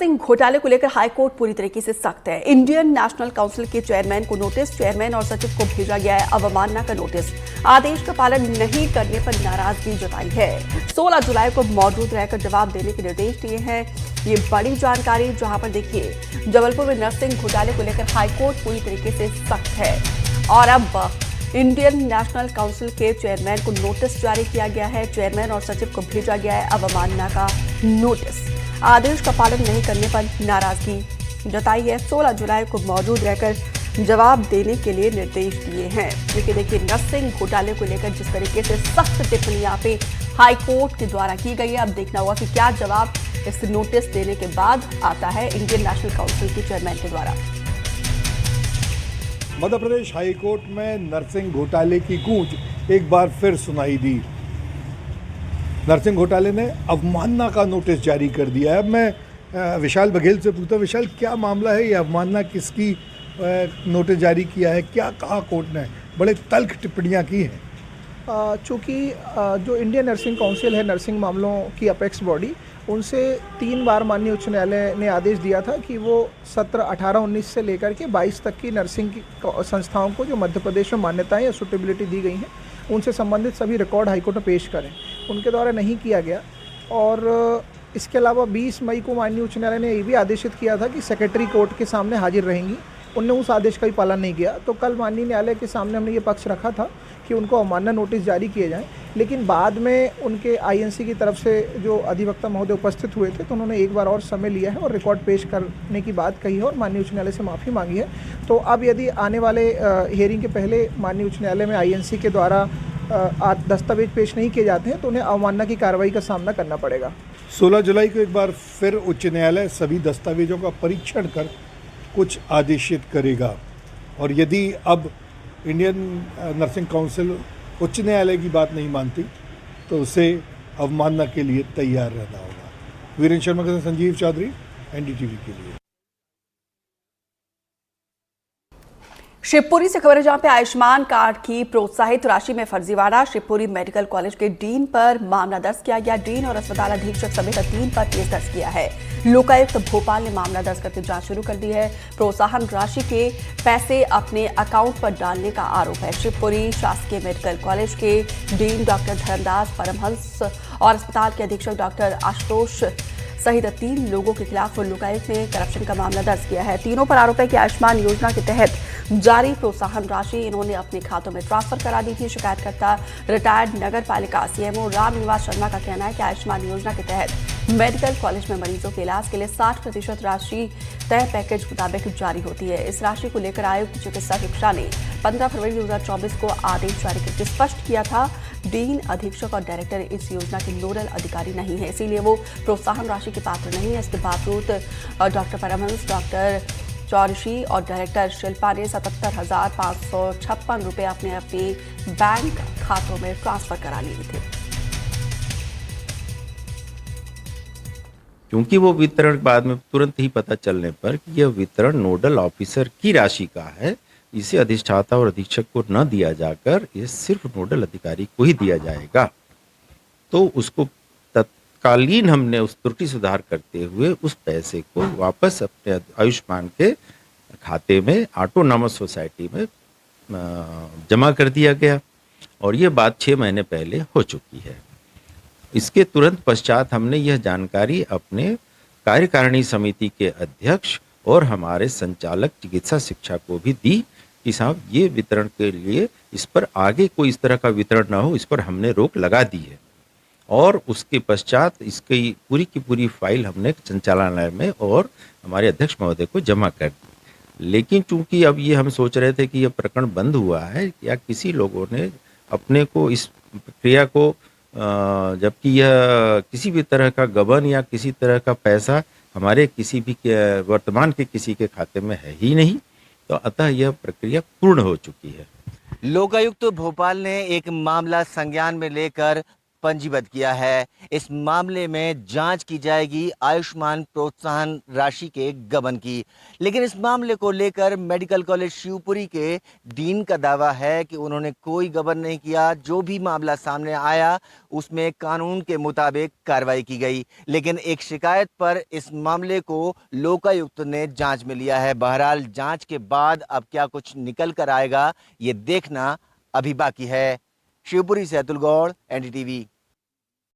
सिंह घोटाले को लेकर हाईकोर्ट पूरी तरीके से सख्त है। इंडियन नेशनल काउंसिल के चेयरमैन को नोटिस, चेयरमैन और सचिव को भेजा गया है अवमानना का नोटिस। आदेश का पालन नहीं करने पर नाराजगी जताई है। 16 जुलाई को मौजूद रहकर जवाब देने के निर्देश दिए हैं। ये बड़ी जानकारी, जहां पर देखिए जबलपुर में नरसिंह घोटाले को लेकर हाईकोर्ट पूरी तरीके से सख्त है और अब इंडियन नेशनल काउंसिल के चेयरमैन को नोटिस जारी किया गया है। चेयरमैन और सचिव को भेजा गया है अवमानना का नोटिस। आदेश का पालन नहीं करने पर नाराजगी जताई है। 16 जुलाई को मौजूद रहकर जवाब देने के लिए निर्देश दिए हैं। क्योंकि देखिए नरसिंह घोटाले को लेकर जिस तरीके से सख्त टिप्पणी यहाँ पे हाईकोर्ट के द्वारा की गई है, अब देखना होगा कि क्या जवाब इस नोटिस देने के बाद आता है इंडियन नेशनल काउंसिल के चेयरमैन के द्वारा। मध्य प्रदेश हाईकोर्ट में नरसिंह घोटाले की गूंज एक बार फिर सुनाई दी। नरसिंह घोटाले ने अवमानना का नोटिस जारी कर दिया है। अब मैं विशाल बघेल से पूछता हूं, विशाल क्या मामला है, ये अवमानना किसकी नोटिस जारी किया है, क्या कहा कोर्ट ने? बड़े तल्ख टिप्पणियां की हैं। चूँकि जो इंडियन नर्सिंग काउंसिल है, नर्सिंग मामलों की अपेक्स बॉडी, उनसे 3 बार माननीय उच्च न्यायालय ने आदेश दिया था कि वो सत्र 18-19 से लेकर के 22 तक की नर्सिंग की संस्थाओं को जो मध्य प्रदेश में मान्यताएं या सुटेबिलिटी दी गई हैं, उनसे संबंधित सभी रिकॉर्ड हाईकोर्ट में पेश करें। उनके द्वारा नहीं किया गया। और इसके अलावा 20 मई को माननीय उच्च न्यायालय ने ये भी आदेशित किया था कि सेक्रेटरी कोर्ट के सामने हाजिर रहेंगी। उनने उस आदेश का भी पालन नहीं किया। तो कल माननीय न्यायालय के सामने हमने ये पक्ष रखा था कि उनको अवमानना नोटिस जारी किए जाएं, लेकिन बाद में उनके आईएनसी की तरफ से जो अधिवक्ता महोदय उपस्थित हुए थे, तो उन्होंने एक बार और समय लिया है और रिकॉर्ड पेश करने की बात कही है और माननीय उच्च न्यायालय से माफ़ी मांगी है। तो अब यदि आने वाले हियरिंग के पहले माननीय उच्च न्यायालय में आईएनसी के द्वारा दस्तावेज पेश नहीं किए जाते हैं तो उन्हें अवमानना की कार्रवाई का सामना करना पड़ेगा। 16 जुलाई को एक बार फिर उच्च न्यायालय सभी दस्तावेजों का परीक्षण कर कुछ आदेशित करेगा। और यदि अब इंडियन नर्सिंग काउंसिल उच्च न्यायालय की बात नहीं मानती तो उसे अवमानना के लिए तैयार रहना होगा। वीरेंद्र शर्मा के साथ संजीव चौधरी, एनडीटीवी के लिए। शिवपुरी से खबर है, जहां पे आयुष्मान कार्ड की प्रोत्साहित राशि में फर्जीवाड़ा। शिवपुरी मेडिकल कॉलेज के डीन पर मामला दर्ज किया गया। डीन और अस्पताल अधीक्षक समेत 3 पर केस दर्ज किया है। लोकायुक्त भोपाल ने मामला दर्ज करके जांच शुरू कर दी है। प्रोत्साहन राशि के पैसे अपने अकाउंट पर डालने का आरोप है। शिवपुरी शासकीय मेडिकल कॉलेज के डीन डॉक्टर धर्मदास परमहंस और अस्पताल के अधीक्षक डॉक्टर आशुतोष सहित 3 लोगों के खिलाफ लोकायुक्त ने करप्शन का मामला दर्ज किया है। तीनों पर आरोप है कि आयुष्मान योजना के तहत जारी प्रोत्साहन राशि इन्होंने अपने खातों में ट्रांसफर करा दी थी। शिकायतकर्ता रिटायर्ड नगर पालिका सीएमओ रामनिवास शर्मा का कहना है कि आयुष्मान योजना के तहत मेडिकल कॉलेज में मरीजों के इलाज के लिए 60% राशि तय पैकेज मुताबिक जारी होती है। इस राशि को लेकर आयुक्त चिकित्सा शिक्षा ने 15 फरवरी 2024 को आदेश जारी करके स्पष्ट किया था डीन, अधीक्षक और डायरेक्टर इस योजना के नोडल अधिकारी नहीं है, इसीलिए वो प्रोत्साहन राशि के पात्र नहीं है। इसके बावजूद डॉक्टर परमहंस, डॉक्टर चौरशी और डायरेक्टर शिल्पा ने 77,556 रुपये अपने बैंक खातों में ट्रांसफर करा लिए थे। क्योंकि वो वितरण बाद में तुरंत ही पता चलने पर कि यह वितरण नोडल ऑफिसर की राशि का है, इसे अधिष्ठाता और अधीक्षक को न दिया जाकर ये सिर्फ नोडल अधिकारी को ही दिया जाएगा। तो उसको तत्कालीन हमने उस त्रुटि सुधार करते हुए उस पैसे को वापस अपने आयुष्मान के खाते में ऑटोनॉमस सोसाइटी में जमा कर दिया गया और ये बात 6 महीने पहले हो चुकी है। इसके तुरंत पश्चात हमने यह जानकारी अपने कार्यकारिणी समिति के अध्यक्ष और हमारे संचालक चिकित्सा शिक्षा को भी दी कि साहब ये वितरण के लिए इस पर आगे कोई इस तरह का वितरण ना हो, इस पर हमने रोक लगा दी है। और उसके पश्चात इसकी पूरी की पूरी फाइल हमने संचालनालय में और हमारे अध्यक्ष महोदय को जमा कर दी। लेकिन चूंकि अब ये हम सोच रहे थे कि यह प्रकरण बंद हुआ है या किसी लोगों ने अपने को इस प्रक्रिया को जबकि यह किसी भी तरह का गबन या किसी तरह का पैसा हमारे किसी भी वर्तमान के किसी के खाते में है ही नहीं, तो अतः यह प्रक्रिया पूर्ण हो चुकी है। लोकायुक्त भोपाल ने एक मामला संज्ञान में लेकर पंजीबद्ध किया है। इस मामले में जांच की जाएगी आयुष्मान प्रोत्साहन राशि के गबन की। लेकिन इस मामले को लेकर मेडिकल कॉलेज शिवपुरी के डीन का दावा है कि उन्होंने कोई गबन नहीं किया। जो भी मामला सामने आया उसमें कानून के मुताबिक कार्रवाई की गई। लेकिन एक शिकायत पर इस मामले को लोकायुक्त ने जांच में लिया है। बहरहाल जांच के बाद अब क्या कुछ निकल कर आएगा ये देखना अभी बाकी है। शिवपुरी से अतुल गौड़, एनडीटीवी।